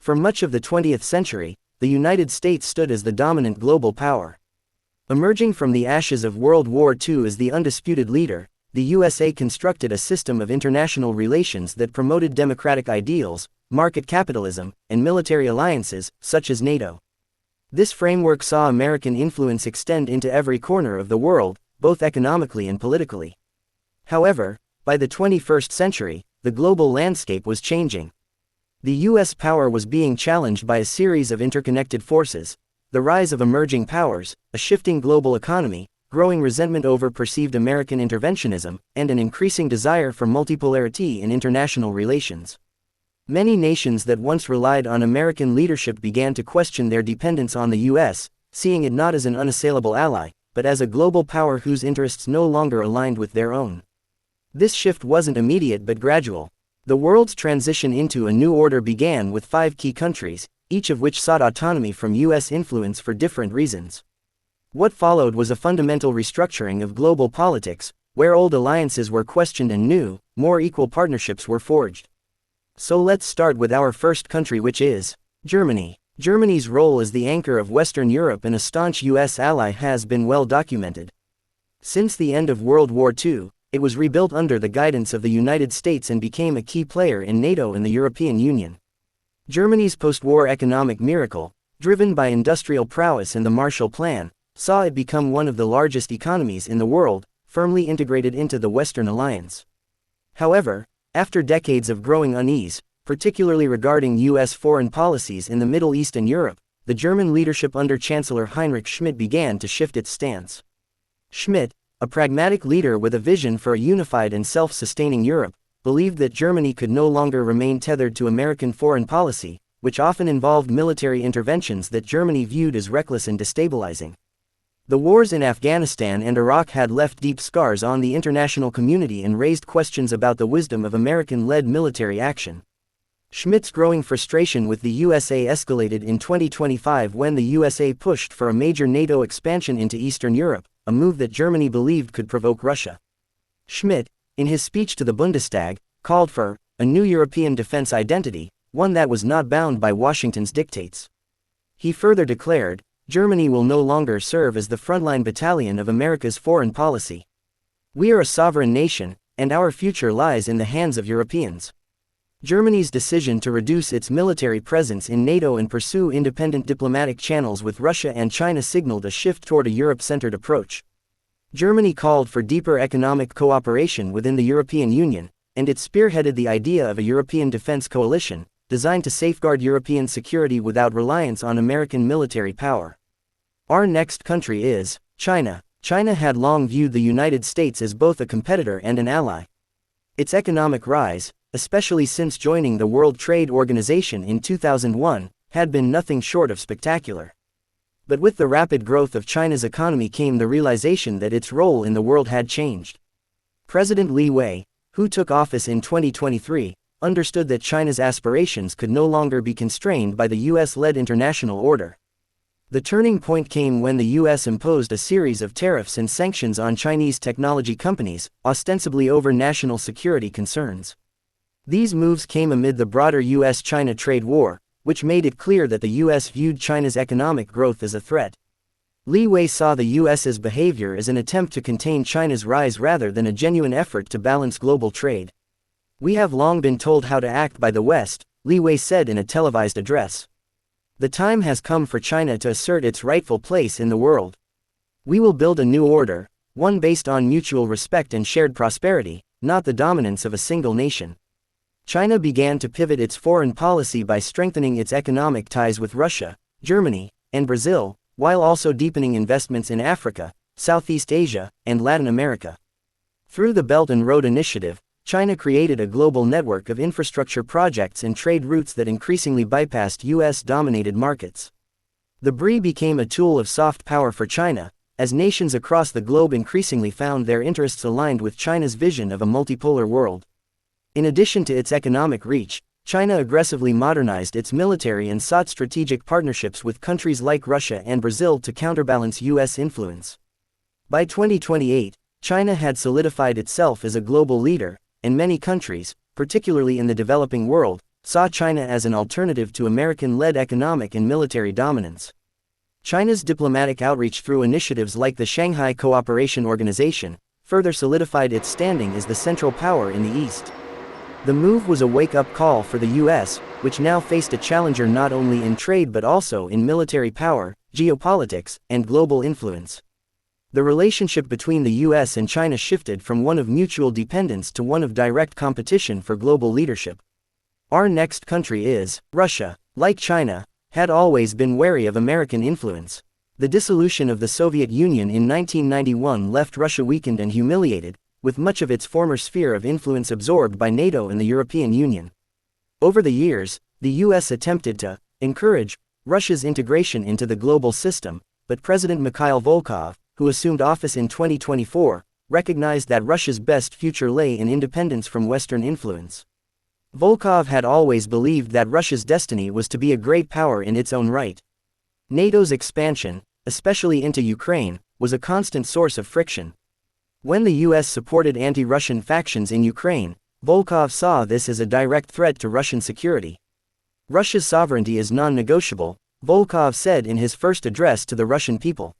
For much of the 20th century, the United States stood as the dominant global power. Emerging from the ashes of World War II as the undisputed leader, the USA constructed a system of international relations that promoted democratic ideals, market capitalism, and military alliances, such as NATO. This framework saw American influence extend into every corner of the world, both economically and politically. However, by the 21st century, the global landscape was changing. The U.S. power was being challenged by a series of interconnected forces: the rise of emerging powers, a shifting global economy, growing resentment over perceived American interventionism, and an increasing desire for multipolarity in international relations. Many nations that once relied on American leadership began to question their dependence on the U.S., seeing it not as an unassailable ally, but as a global power whose interests no longer aligned with their own. This shift wasn't immediate but gradual. The world's transition into a new order began with 5 key countries, each of which sought autonomy from U.S. influence for different reasons. What followed was a fundamental restructuring of global politics, where old alliances were questioned and new, more equal partnerships were forged. So let's start with our first country, which is Germany. Germany's role as the anchor of Western Europe and a staunch U.S. ally has been well documented. Since the end of World War II, it was rebuilt under the guidance of the United States and became a key player in NATO and the European Union. Germany's post-war economic miracle, driven by industrial prowess and the Marshall Plan, saw it become one of the largest economies in the world, firmly integrated into the Western alliance. However, after decades of growing unease, particularly regarding U.S. foreign policies in the Middle East and Europe, the German leadership under Chancellor Heinrich Schmidt began to shift its stance. Schmidt, a pragmatic leader with a vision for a unified and self-sustaining Europe, believed that Germany could no longer remain tethered to American foreign policy, which often involved military interventions that Germany viewed as reckless and destabilizing. The wars in Afghanistan and Iraq had left deep scars on the international community and raised questions about the wisdom of American-led military action. Schmidt's growing frustration with the USA escalated in 2025 when the USA pushed for a major NATO expansion into Eastern Europe, a move that Germany believed could provoke Russia. Schmidt, in his speech to the Bundestag, called for a new European defense identity, one that was not bound by Washington's dictates. He further declared, "Germany will no longer serve as the frontline battalion of America's foreign policy. We are a sovereign nation, and our future lies in the hands of Europeans." Germany's decision to reduce its military presence in NATO and pursue independent diplomatic channels with Russia and China signaled a shift toward a Europe-centered approach. Germany called for deeper economic cooperation within the European Union, and it spearheaded the idea of a European defense coalition, designed to safeguard European security without reliance on American military power. Our next country is China. China had long viewed the United States as both a competitor and an ally. Its economic rise, especially since joining the World Trade Organization in 2001, had been nothing short of spectacular. But with the rapid growth of China's economy came the realization that its role in the world had changed. President Li Wei, who took office in 2023, understood that China's aspirations could no longer be constrained by the US-led international order. The turning point came when the US imposed a series of tariffs and sanctions on Chinese technology companies, ostensibly over national security concerns. These moves came amid the broader US-China trade war, which made it clear that the US viewed China's economic growth as a threat. Li Wei saw the US's behavior as an attempt to contain China's rise rather than a genuine effort to balance global trade. "We have long been told how to act by the West," Li Wei said in a televised address. "The time has come for China to assert its rightful place in the world. We will build a new order, one based on mutual respect and shared prosperity, not the dominance of a single nation." China began to pivot its foreign policy by strengthening its economic ties with Russia, Germany, and Brazil, while also deepening investments in Africa, Southeast Asia, and Latin America. Through the Belt and Road Initiative, China created a global network of infrastructure projects and trade routes that increasingly bypassed US-dominated markets. The BRI became a tool of soft power for China, as nations across the globe increasingly found their interests aligned with China's vision of a multipolar world. In addition to its economic reach, China aggressively modernized its military and sought strategic partnerships with countries like Russia and Brazil to counterbalance US influence. By 2028, China had solidified itself as a global leader, and many countries, particularly in the developing world, saw China as an alternative to American-led economic and military dominance. China's diplomatic outreach through initiatives like the Shanghai Cooperation Organization further solidified its standing as the central power in the East. The move was a wake-up call for the U.S., which now faced a challenger not only in trade but also in military power, geopolitics, and global influence. The relationship between the U.S. and China shifted from one of mutual dependence to one of direct competition for global leadership. Our next country is Russia. Like China, had always been wary of American influence. The dissolution of the Soviet Union in 1991 left Russia weakened and humiliated, with much of its former sphere of influence absorbed by NATO and the European Union. Over the years, the U.S. attempted to encourage Russia's integration into the global system, but President Mikhail Volkov, who assumed office in 2024, recognized that Russia's best future lay in independence from Western influence. Volkov had always believed that Russia's destiny was to be a great power in its own right. NATO's expansion, especially into Ukraine, was a constant source of friction. When the U.S. supported anti-Russian factions in Ukraine, Volkov saw this as a direct threat to Russian security. Russia's sovereignty is non-negotiable, Volkov said in his first address to the Russian people.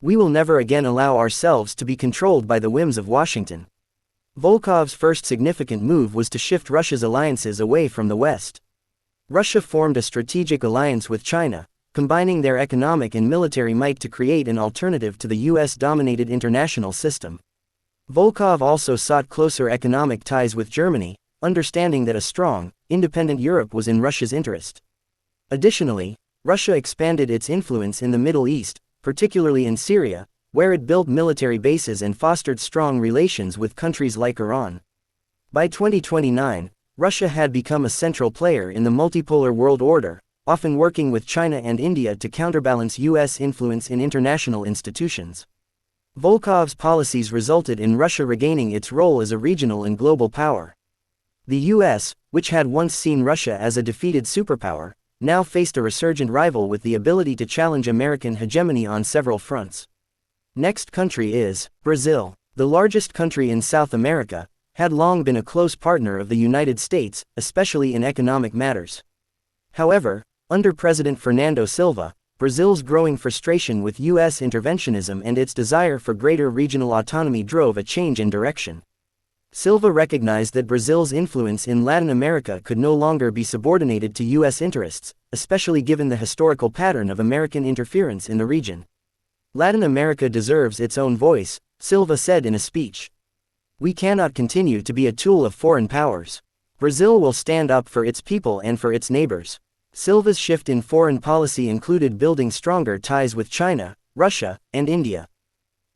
We will never again allow ourselves to be controlled by the whims of Washington. Volkov's first significant move was to shift Russia's alliances away from the West. Russia formed a strategic alliance with China, combining their economic and military might to create an alternative to the US-dominated international system. Volkov also sought closer economic ties with Germany, understanding that a strong, independent Europe was in Russia's interest. Additionally, Russia expanded its influence in the Middle East, particularly in Syria, where it built military bases and fostered strong relations with countries like Iran. By 2029, Russia had become a central player in the multipolar world order, often working with China and India to counterbalance U.S. influence in international institutions. Volkov's policies resulted in Russia regaining its role as a regional and global power. The U.S., which had once seen Russia as a defeated superpower, now faced a resurgent rival with the ability to challenge American hegemony on several fronts. Next country is Brazil. The largest country in South America, had long been a close partner of the United States, especially in economic matters. However, under President Fernando Silva, Brazil's growing frustration with U.S. interventionism and its desire for greater regional autonomy drove a change in direction. Silva recognized that Brazil's influence in Latin America could no longer be subordinated to U.S. interests, especially given the historical pattern of American interference in the region. Latin America deserves its own voice, Silva said in a speech. We cannot continue to be a tool of foreign powers. Brazil will stand up for its people and for its neighbors. Silva's shift in foreign policy included building stronger ties with China, Russia, and India.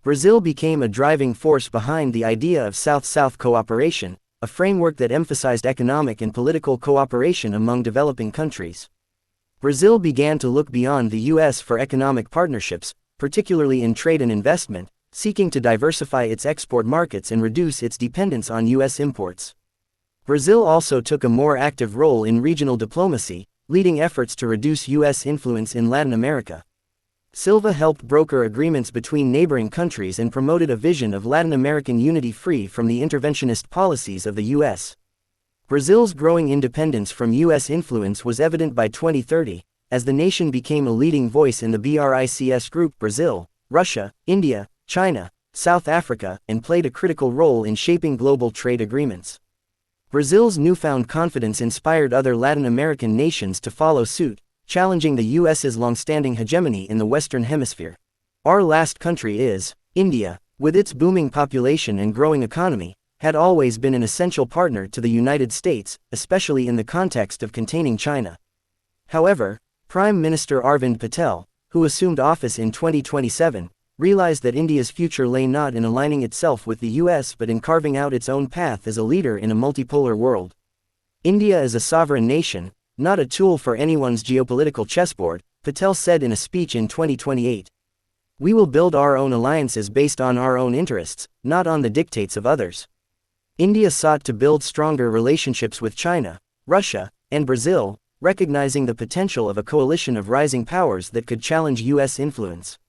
Brazil became a driving force behind the idea of South-South cooperation, a framework that emphasized economic and political cooperation among developing countries. Brazil began to look beyond the U.S. for economic partnerships, particularly in trade and investment, seeking to diversify its export markets and reduce its dependence on U.S. imports. Brazil also took a more active role in regional diplomacy, leading efforts to reduce U.S. influence in Latin America. Silva helped broker agreements between neighboring countries and promoted a vision of Latin American unity free from the interventionist policies of the U.S. Brazil's growing independence from U.S. influence was evident by 2030, as the nation became a leading voice in the BRICS group. Brazil, Russia, India, China, South Africa, and played a critical role in shaping global trade agreements. Brazil's newfound confidence inspired other Latin American nations to follow suit, challenging the U.S.'s long-standing hegemony in the Western Hemisphere. Our last country is India. With its booming population and growing economy, had always been an essential partner to the United States, especially in the context of containing China. However, Prime Minister Arvind Patel, who assumed office in 2027, realized that India's future lay not in aligning itself with the US but in carving out its own path as a leader in a multipolar world. India is a sovereign nation, not a tool for anyone's geopolitical chessboard, Patel said in a speech in 2028. We will build our own alliances based on our own interests, not on the dictates of others. India sought to build stronger relationships with China, Russia, and Brazil, recognizing the potential of a coalition of rising powers that could challenge US influence.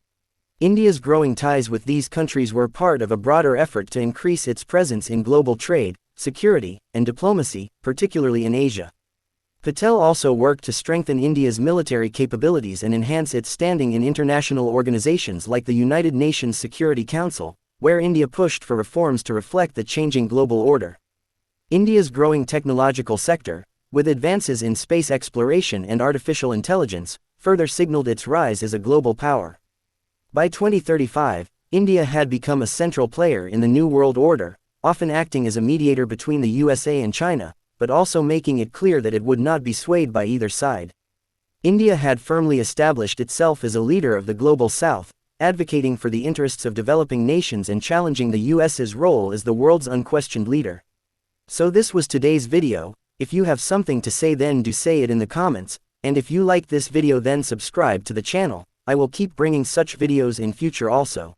India's growing ties with these countries were part of a broader effort to increase its presence in global trade, security, and diplomacy, particularly in Asia. Patel also worked to strengthen India's military capabilities and enhance its standing in international organizations like the United Nations Security Council, where India pushed for reforms to reflect the changing global order. India's growing technological sector, with advances in space exploration and artificial intelligence, further signaled its rise as a global power. By 2035, India had become a central player in the New World Order, often acting as a mediator between the USA and China, but also making it clear that it would not be swayed by either side. India had firmly established itself as a leader of the global South, advocating for the interests of developing nations and challenging the US's role as the world's unquestioned leader. So this was today's video. If you have something to say, then do say it in the comments, and if you like this video, then subscribe to the channel. I will keep bringing such videos in future also.